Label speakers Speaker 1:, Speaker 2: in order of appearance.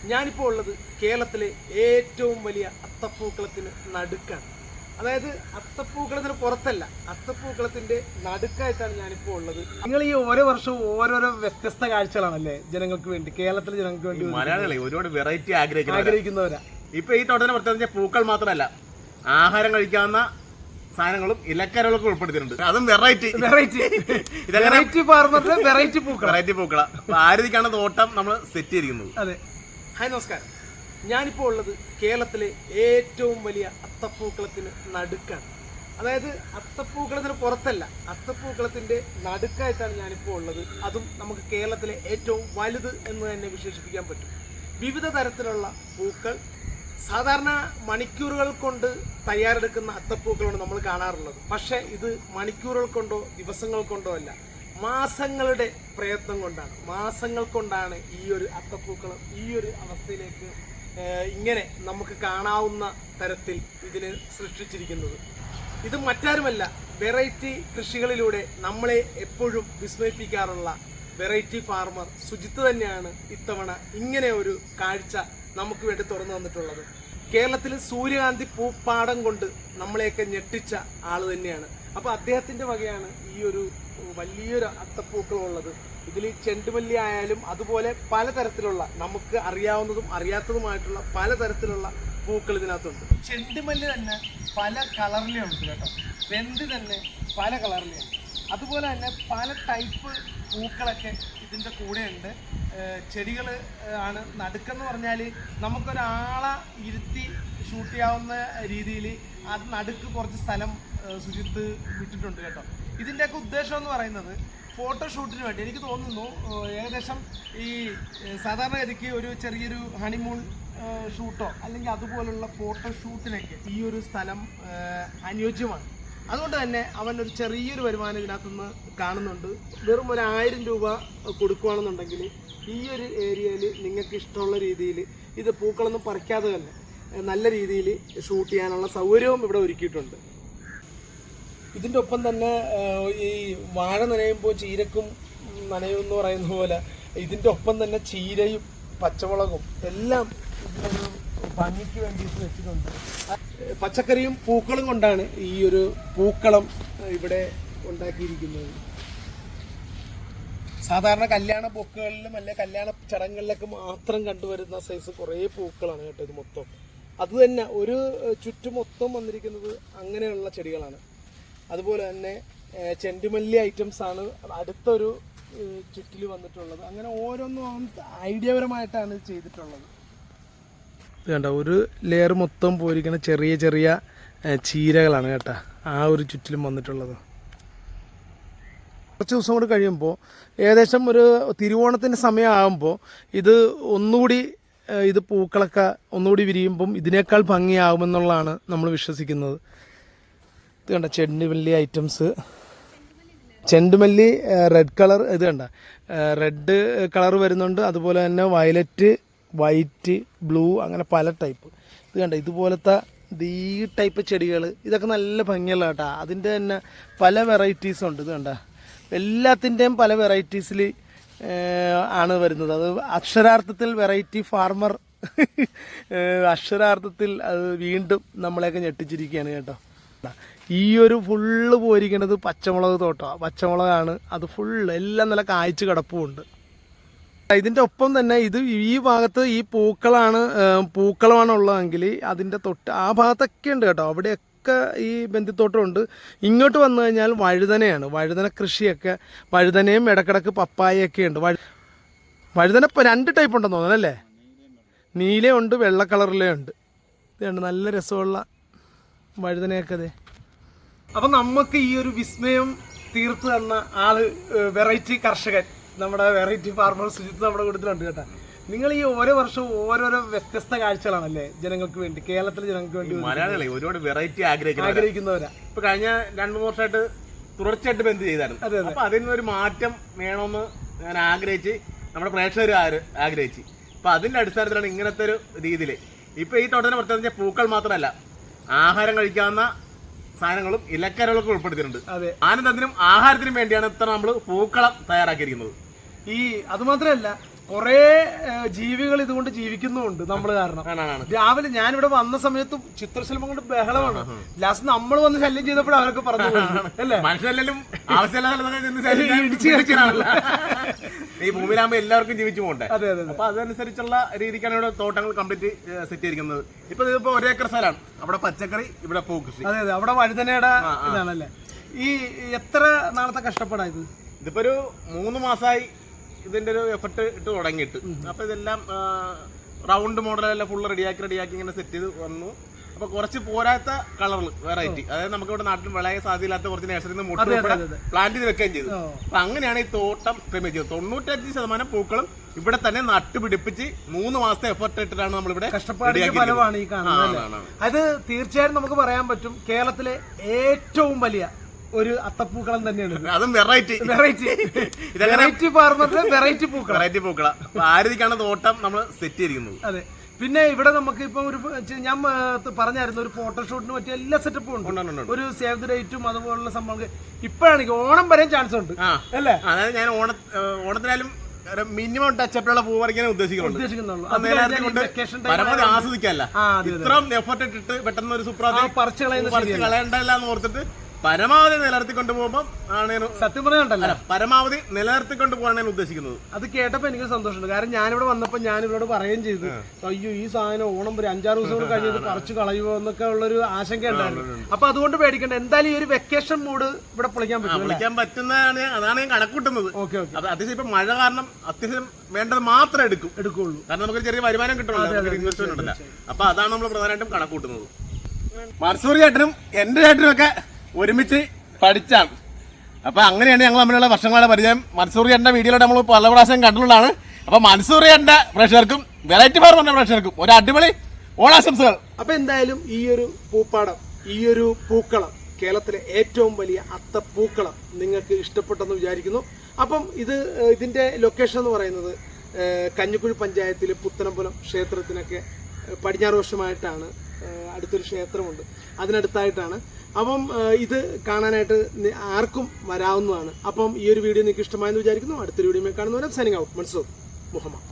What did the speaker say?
Speaker 1: ഞാനിപ്പോൾ ഉള്ളത് കേരളത്തിലെ ഏറ്റവും വലിയ അത്തപ്പൂക്കളത്തിന് നടുക്കാണ്. അതായത് അത്തപ്പൂക്കളത്തിന് പുറത്തല്ല, അത്തപ്പൂക്കളത്തിന്റെ നടുക്കായിട്ടാണ് ഞാനിപ്പോൾ ഉള്ളത്. നിങ്ങൾ ഈ ഓരോ വർഷവും ഓരോരോ വ്യത്യസ്ത കാഴ്ചകളാണല്ലേ ജനങ്ങൾക്ക് വേണ്ടി, കേരളത്തിലെ ജനങ്ങൾക്ക് വേണ്ടി
Speaker 2: മലയാളികളെ ഒരുപാട് വെറൈറ്റി
Speaker 1: ആഗ്രഹിക്കുന്നവരാ.
Speaker 2: ഇപ്പൊ ഈ തോട്ടത്തിന് പ്രത്യേകിച്ച് പൂക്കൾ മാത്രമല്ല, ആഹാരം കഴിക്കാവുന്ന സാധനങ്ങളും ഇലക്കരകളൊക്കെ ഉൾപ്പെടുത്തിയിട്ടുണ്ട്. അതും
Speaker 1: വെറൈറ്റി ഫാർമറിന്റെ വെറൈറ്റി
Speaker 2: പൂക്കള ആരതിക്കാണ് തോട്ടം നമ്മൾ സെറ്റ് ചെയ്തിരിക്കുന്നത്.
Speaker 1: അതെ. ഹായ്, നമസ്കാരം. ഞാനിപ്പോൾ ഉള്ളത് കേരളത്തിലെ ഏറ്റവും വലിയ അത്തപ്പൂക്കളത്തിന് നടുക്കാണ്. അതായത് അത്തപ്പൂക്കളത്തിന് പുറത്തല്ല, അത്തപ്പൂക്കളത്തിന്റെ നടുക്കായിട്ടാണ് ഞാനിപ്പോൾ ഉള്ളത്. അതും നമുക്ക് കേരളത്തിലെ ഏറ്റവും വലുത് എന്ന് തന്നെ വിശേഷിപ്പിക്കാൻ പറ്റും. വിവിധ തരത്തിലുള്ള പൂക്കൾ, സാധാരണ മണിക്കൂറുകൾ കൊണ്ട് തയ്യാറെടുക്കുന്ന അത്തപ്പൂക്കളാണ് നമ്മൾ കാണാറുള്ളത്. പക്ഷേ ഇത് മണിക്കൂറുകൾ കൊണ്ടോ ദിവസങ്ങൾ കൊണ്ടോ അല്ല, മാസങ്ങളുടെ പ്രയത്നം കൊണ്ടാണ്, മാസങ്ങൾ കൊണ്ടാണ് ഈ ഒരു അത്തപ്പൂക്കളം ഈ ഒരു അവസ്ഥയിലേക്ക് ഇങ്ങനെ നമുക്ക് കാണാവുന്ന തരത്തിൽ ഇതിനെ സൃഷ്ടിച്ചിരിക്കുന്നത്. ഇത് മറ്റാരുമല്ല, വെറൈറ്റി കൃഷികളിലൂടെ നമ്മളെ എപ്പോഴും വിസ്മയിപ്പിക്കാറുള്ള വെറൈറ്റി ഫാർമർ സുജിത്ത് തന്നെയാണ് ഇത്തവണ ഇങ്ങനെ ഒരു കാഴ്ച നമുക്ക് വേണ്ടി തുറന്നു തന്നിട്ടുള്ളത്. കേരളത്തിൽ സൂര്യകാന്തി പൂപ്പാടം കൊണ്ട് നമ്മളെയൊക്കെ ഞെട്ടിച്ച ആള് തന്നെയാണ്. അപ്പൊ അദ്ദേഹത്തിന്റെ വകയാണ് ഈ ഒരു വലിയൊരു അത്തപ്പൂക്കളം ഉള്ളത്. ഇതിൽ ചെണ്ടുമല്ലി ആയാലും അതുപോലെ പലതരത്തിലുള്ള, നമുക്ക് അറിയാവുന്നതും അറിയാത്തതുമായിട്ടുള്ള പലതരത്തിലുള്ള പൂക്കൾ ഇതിനകത്തുണ്ട്. ചെണ്ടുമല്ലി തന്നെ പല കളറിലുണ്ട് കേട്ടോ, വെന്ത് തന്നെ പല കളറിലുണ്ട്. അതുപോലെ തന്നെ പല ടൈപ്പ് പൂക്കളൊക്കെ ഇതിൻ്റെ കൂടെയുണ്ട്. ചെടികൾ ആണ്. നടുക്കെന്ന് പറഞ്ഞാൽ നമുക്കൊരാളെ ഇരുത്തി ഷൂട്ട് ചെയ്യാവുന്ന രീതിയിൽ അത് നടുക്ക് കുറച്ച് സ്ഥലം സുജിത്ത് വിട്ടിട്ടുണ്ട് കേട്ടോ. ഇതിൻ്റെയൊക്കെ ഉദ്ദേശം എന്ന് പറയുന്നത് ഫോട്ടോഷൂട്ടിന് വേണ്ടി, എനിക്ക് തോന്നുന്നു ഏകദേശം ഈ സാധാരണഗതിക്ക് ഒരു ചെറിയൊരു ഹണിമൂൺ ഷൂട്ടോ അല്ലെങ്കിൽ അതുപോലുള്ള ഫോട്ടോഷൂട്ടിനൊക്കെ ഈ ഒരു സ്ഥലം അനുയോജ്യമാണ്. അതുകൊണ്ട് തന്നെ അവൻ ഒരു ചെറിയൊരു വരുമാനം ഇതിനകത്തുനിന്ന് കാണുന്നുണ്ട്. വെറും 1000 രൂപ കൊടുക്കുകയാണെന്നുണ്ടെങ്കിൽ ഈ ഒരു ഏരിയയിൽ നിങ്ങൾക്ക് ഇഷ്ടമുള്ള രീതിയിൽ ഇത് പൂക്കളൊന്നും പറിക്കാതെ തന്നെ നല്ല രീതിയിൽ ഷൂട്ട് ചെയ്യാനുള്ള സൗകര്യവും ഇവിടെ ഒരുക്കിയിട്ടുണ്ട്. ഇതിൻ്റെ ഒപ്പം തന്നെ ഈ വാഴ നനയുമ്പോൾ ചീരക്കും നനയും എന്ന് പറയുന്ന പോലെ ഇതിൻ്റെ ഒപ്പം തന്നെ ചീരയും പച്ചമുളകും എല്ലാം ഇതിനൊരു ഭംഗിക്ക് വേണ്ടിയിട്ട് വെച്ചിട്ടുണ്ട്. പച്ചക്കറിയും പൂക്കളും കൊണ്ടാണ് ഈ ഒരു പൂക്കളം ഇവിടെ ഉണ്ടാക്കിയിരിക്കുന്നത്. സാധാരണ കല്യാണ ബൊക്കുകളിലും അല്ലെ കല്യാണ ചടങ്ങുകളിലൊക്കെ മാത്രം കണ്ടുവരുന്ന സൈസ് കുറേ പൂക്കളാണ് കേട്ടോ ഇത് മൊത്തം. അതുതന്നെ ഒരു ചുറ്റും മൊത്തം വന്നിരിക്കുന്നത് അങ്ങനെയുള്ള ചെടികളാണ്. അതുപോലെ തന്നെ ചെണ്ടുമല്ലി ഐറ്റംസ് ആണ് അടുത്തൊരു ചുറ്റിൽ വന്നിട്ടുള്ളത്. അങ്ങനെ ഓരോന്നും ഐഡിയപരമായിട്ടാണ് ചെയ്തിട്ടുള്ളത്. ഇത് കണ്ട, ഒരു ലെയർ മൊത്തം പോയിരിക്കുന്ന ചെറിയ ചെറിയ ചീരകളാണ് കേട്ടോ ആ ഒരു ചുറ്റിലും വന്നിട്ടുള്ളത്. കുറച്ച് ദിവസം കൂടി കഴിയുമ്പോൾ, ഏകദേശം ഒരു തിരുവോണത്തിൻ്റെ സമയമാകുമ്പോൾ ഇത് ഒന്നുകൂടി, ഇത് പൂക്കളൊക്കെ ഒന്നുകൂടി വിരിയുമ്പം ഇതിനേക്കാൾ ഭംഗിയാകുമെന്നുള്ളതാണ് നമ്മൾ വിശ്വസിക്കുന്നത്. ഇത് കണ്ട, ചെണ്ടുമല്ലി ഐറ്റംസ്, ചെണ്ടുമല്ലി റെഡ് കളർ, ഇത് കണ്ട റെഡ് കളർ വരുന്നുണ്ട്. അതുപോലെ തന്നെ വയലറ്റ്, വൈറ്റ്, ബ്ലൂ, അങ്ങനെ പല ടൈപ്പ്. ഇത് കണ്ട, ഇതുപോലത്തെ ഈ ടൈപ്പ് ചെടികൾ, ഇതൊക്കെ നല്ല ഭംഗിയുള്ള കേട്ടോ. അതിൻ്റെ തന്നെ പല വെറൈറ്റീസ് ഉണ്ട്. ഇത് കണ്ട, എല്ലാത്തിൻ്റെയും പല വെറൈറ്റീസിൽ ആണ് വരുന്നത്. അത് അക്ഷരാർത്ഥത്തിൽ വെറൈറ്റി ഫാർമർ അക്ഷരാർത്ഥത്തിൽ അത് വീണ്ടും നമ്മളെയൊക്കെ ഞെട്ടിച്ചിരിക്കുകയാണ് കേട്ടോ. ഈ ഒരു ഫുള്ള് പോയിരിക്കുന്നത് പച്ചമുളക് തോട്ടമാണ്, പച്ചമുളകാണ് അത് ഫുള്ള്, എല്ലാം നല്ല കായ്ച്ച് കിടപ്പുമുണ്ട്. ഇതിൻ്റെ ഒപ്പം തന്നെ ഇത് ഈ ഭാഗത്ത് ഈ പൂക്കളമാണ് ഉള്ളതെങ്കിൽ അതിൻ്റെ തൊട്ട് ആ ഭാഗത്തൊക്കെ ഉണ്ട് കേട്ടോ. അവിടെയൊക്കെ ഈ ബന്ദിത്തോട്ടമുണ്ട്. ഇങ്ങോട്ട് വന്നു കഴിഞ്ഞാൽ വഴുതനയാണ്, വഴുതന കൃഷിയൊക്കെ, വഴുതനയും ഇടക്കിടക്ക് പപ്പായൊക്കെ ഉണ്ട്. വഴുതന ഇപ്പോൾ 2 ടൈപ്പ് ഉണ്ടെന്ന് തോന്നുന്നു അല്ലേ, നീലയുണ്ട്, വെള്ള കളറിലേ ഉണ്ട്. ഇതുണ്ട്, നല്ല രസമുള്ള വഴുതനയൊക്കെ അതെ. അപ്പം നമുക്ക് ഈ ഒരു വിസ്മയം തീർത്തു തന്ന ആള് വെറൈറ്റി കർഷകൻ, നമ്മുടെ വെറൈറ്റി ഫാർമർ സുജിത്ത് നമ്മുടെ കൂട്ടത്തിലുണ്ട് കേട്ടോ. നിങ്ങൾ ഈ ഓരോ വർഷവും ഓരോരോ വ്യത്യസ്ത കാഴ്ചകളാണല്ലേ ജനങ്ങൾക്ക് വേണ്ടി, കേരളത്തിലെ ജനങ്ങൾക്ക് വേണ്ടി
Speaker 2: മലയാളികളെ ഒരുപാട് വെറൈറ്റി
Speaker 1: ആഗ്രഹിക്കുന്നവരാ.
Speaker 2: ഇപ്പൊ കഴിഞ്ഞ 2-3 വർഷമായിട്ട് തുടർച്ചയായിട്ട് ബന്ദ് ചെയ്തായിരുന്നു. അപ്പൊ അതിൽ നിന്നൊരു മാറ്റം വേണമെന്ന് ഞാൻ ആഗ്രഹിച്ച്, നമ്മുടെ പ്രേക്ഷകർ ആഗ്രഹിച്ച്, അപ്പൊ അതിന്റെ അടിസ്ഥാനത്തിലാണ് ഇങ്ങനത്തെ ഒരു രീതിയിൽ. ഇപ്പൊ ഈ തോട്ടത്തിന് പ്രത്യേകിച്ച് പൂക്കൾ മാത്രമല്ല, ആഹാരം കഴിക്കാവുന്ന സാധനങ്ങളും ഇലക്കരകളൊക്കെ ഉൾപ്പെടുത്തിയിട്ടുണ്ട്. ആനന്ദത്തിനും ആഹാരത്തിനും വേണ്ടിയാണ് ഇത്ര നമ്മൾ പൂക്കളം തയ്യാറാക്കിയിരിക്കുന്നത്.
Speaker 1: ഈ അതുമാത്രമല്ല, കുറെ ജീവികൾ ഇതുകൊണ്ട് ജീവിക്കുന്നുമുണ്ട് നമ്മൾ കാരണം. രാവിലെ ഞാനിവിടെ വന്ന സമയത്തും ചിത്രശലഭം കൊണ്ട് ബഹളമാണ്. ലാസ്റ്റ് നമ്മൾ വന്ന് ശല്യം ചെയ്തപ്പോൾ അവരൊക്കെ പറഞ്ഞു അല്ലേ,
Speaker 2: ഈ ഭൂമിയിലാകുമ്പോൾ എല്ലാവർക്കും ജീവിച്ചു പോകണ്ടേ. അപ്പൊ അതനുസരിച്ചുള്ള രീതിക്കാണ് ഇവിടെ തോട്ടങ്ങൾ കംപ്ലീറ്റ് സെറ്റ് ചെയ്തിരിക്കുന്നത്. ഇതിപ്പോ ഒരേക്കർ സ്ഥലമാണ്, അവിടെ പച്ചക്കറി, ഇവിടെ പൂക്കൃഷി.
Speaker 1: അതെ അതെ, അവിടെ വഴുതനയുടെ ഇതാണല്ലേ. ഈ എത്ര നാളത്തെ കഷ്ടപ്പാടായത്?
Speaker 2: ഇതിപ്പോ ഒരു 3 മാസമായി ഇതിന്റെ ഒരു എഫർട്ട് ഇട്ട് തുടങ്ങിയിട്ട്. അപ്പൊ ഇതെല്ലാം റൗണ്ട് മോഡലെല്ലാം ഫുള്ള് റെഡിയാക്കി ഇങ്ങനെ സെറ്റ് ചെയ്ത് വന്നു. അപ്പൊ കുറച്ച് പോരാത്ത കളറിൽ വെറൈറ്റി, അതായത് നമുക്ക് ഇവിടെ നാട്ടിൽ വിളയ സാധ്യതയില്ലാത്ത കുറച്ച് നഴ്സറിയിൽ നിന്ന് മുട്ട പ്ലാന്റ് ചെയ്ത് വെക്കുകയും ചെയ്തു. അപ്പൊ അങ്ങനെയാണ് ഈ തോട്ടം ക്രമീകരിച്ചത്. 95% പൂക്കളും ഇവിടെ തന്നെ നട്ടുപിടിപ്പിച്ച് 3 മാസത്തെ എഫർട്ട് ഇട്ടിട്ടാണ് നമ്മളിവിടെ.
Speaker 1: കഷ്ടപ്പാടിന്റെ ഫലമാണ് ഈ കാണുന്നത്. അത് തീർച്ചയായും നമുക്ക് പറയാൻ പറ്റും, കേരളത്തിലെ ഏറ്റവും വലിയ ഒരു അത്തപ്പൂക്കളം തന്നെയാണ്.
Speaker 2: അതും വെറൈറ്റി
Speaker 1: ഫാർമറിന്റെ വെറൈറ്റി
Speaker 2: പൂക്കള ആരതിക്കാണ് തോട്ടം നമ്മൾ സെറ്റ് ചെയ്തിരിക്കുന്നത്.
Speaker 1: അതെ, പിന്നെ ഇവിടെ നമുക്ക് ഇപ്പൊ ഒരു ഞാൻ പറഞ്ഞായിരുന്നു, ഒരു ഫോട്ടോഷൂട്ടിന് പറ്റിയ എല്ലാ സെറ്റപ്പും ഉണ്ട്. ഒരു സേവ് ദ ഡേറ്റും അതുപോലുള്ള സംഭവങ്ങൾ ഇപ്പോഴാണെങ്കിൽ ഓണം വരാൻ ചാൻസ് ഉണ്ട് അല്ലേ.
Speaker 2: അതായത് ഞാൻ ഓണത്തിനായാലും മിനിമം ടച്ചപ്പിലുള്ള പൂ പറിക്കാൻ ഉദ്ദേശിക്കുന്നുള്ളൂ. പരമാവധി ആസ്വദിക്കല്ല, ഇത്രയും എഫർട്ട് ഇട്ടിട്ട് പെട്ടെന്ന് ഒരു സുപ്രാതി പറിച്ചു കളയണ്ടല്ല എന്ന് ഓർത്തിട്ട് പരമാവധി നിലനിർത്തിക്കൊണ്ട് പോകുമ്പോൾ ആണ്
Speaker 1: സത്യം പറഞ്ഞുണ്ടല്ലോ,
Speaker 2: പരമാവധി നിലനിർത്തിക്കൊണ്ട് പോകാനാണ് ഉദ്ദേശിക്കുന്നത്.
Speaker 1: അത് കേട്ടപ്പോ എനിക്ക് സന്തോഷമുണ്ട്. കാരണം ഞാനിവിടെ വന്നപ്പോ ഞാൻ ഇവരോട് പറയുകയും ചെയ്തു, അയ്യോ ഈ സാധനം ഓണം ഒരു 5-6 ദിവസം കൂടെ കഴിഞ്ഞത് പറിച്ചു കളയുമോ എന്നൊക്കെ ഉള്ളൊരു ആശങ്ക ഉണ്ടായിരുന്നു. അപ്പൊ അതുകൊണ്ട് പേടിക്കണ്ട, എന്തായാലും ഈ ഒരു വെക്കേഷൻ മൂഡ് ഇവിടെ പൊളിക്കാൻ
Speaker 2: പറ്റുന്നതാണ്. അതാണ് ഞാൻ കണക്കൂട്ടുന്നത്. അത്യാവശ്യം ഇപ്പൊ മഴ കാരണം അത്യാവശ്യം വേണ്ടത് മാത്രമേ എടുക്കുള്ളൂ. കാരണം നമുക്ക് ചെറിയ വരുമാനം കിട്ടുന്നുണ്ട്, ഇൻവെസ്റ്റ്മെന്റ് ഉണ്ടല്ലോ. അപ്പൊ അതാണ് നമ്മൾ പ്രധാനമായിട്ടും കണക്കൂട്ടുന്നത്. മൻസൂർ ചേട്ടനും എന്റെ ചേട്ടനും ഒക്കെ ഒരുമിച്ച് പഠിച്ചാണ്. അപ്പൊ അങ്ങനെയാണ് ഞങ്ങൾ തമ്മിലുള്ള വർഷങ്ങളുടെ പരിചയം. മൻസൂർ ചേട്ടന്റെ വീഡിയോയിലൂടെ നമ്മൾ പല പ്രാവശ്യം കണ്ടിട്ടുള്ളതാണ്. അപ്പൊ മൻസൂർ ചേട്ടന്റെ പ്രേക്ഷകർക്കും വെറൈറ്റി ഫാർമറിന്റെ പ്രേക്ഷകർക്കും ഒരു അടിപൊളി ഓണാശംസകൾ.
Speaker 1: അപ്പൊ എന്തായാലും ഈ ഒരു പൂപ്പാടം, ഈ ഒരു പൂക്കളം, കേരളത്തിലെ ഏറ്റവും വലിയ അത്തപ്പൂക്കളം നിങ്ങൾക്ക് ഇഷ്ടപ്പെട്ടെന്ന് വിചാരിക്കുന്നു. അപ്പം ഇതിന്റെ ലൊക്കേഷൻ എന്ന് പറയുന്നത് കഞ്ഞിക്കുഴി പഞ്ചായത്തിലെ പുത്തനമ്പലം ക്ഷേത്രത്തിനൊക്കെ പടിഞ്ഞാറ് വശമായിട്ടാണ്. അടുത്തൊരു ക്ഷേത്രമുണ്ട്, അതിനടുത്തായിട്ടാണ്. അപ്പം ഇത് കാണാനായിട്ട് ആർക്കും വരാവുന്നതാണ്. അപ്പം ഈ ഒരു വീഡിയോ നിങ്ങൾക്ക് ഇഷ്ടമായെന്ന് വിചാരിക്കുന്നു. അടുത്തൊരു വീഡിയോ കാണുന്നവരെ സൈനിങ് ഔട്ട്. മൻസൂർ മുഹമ്മദ്.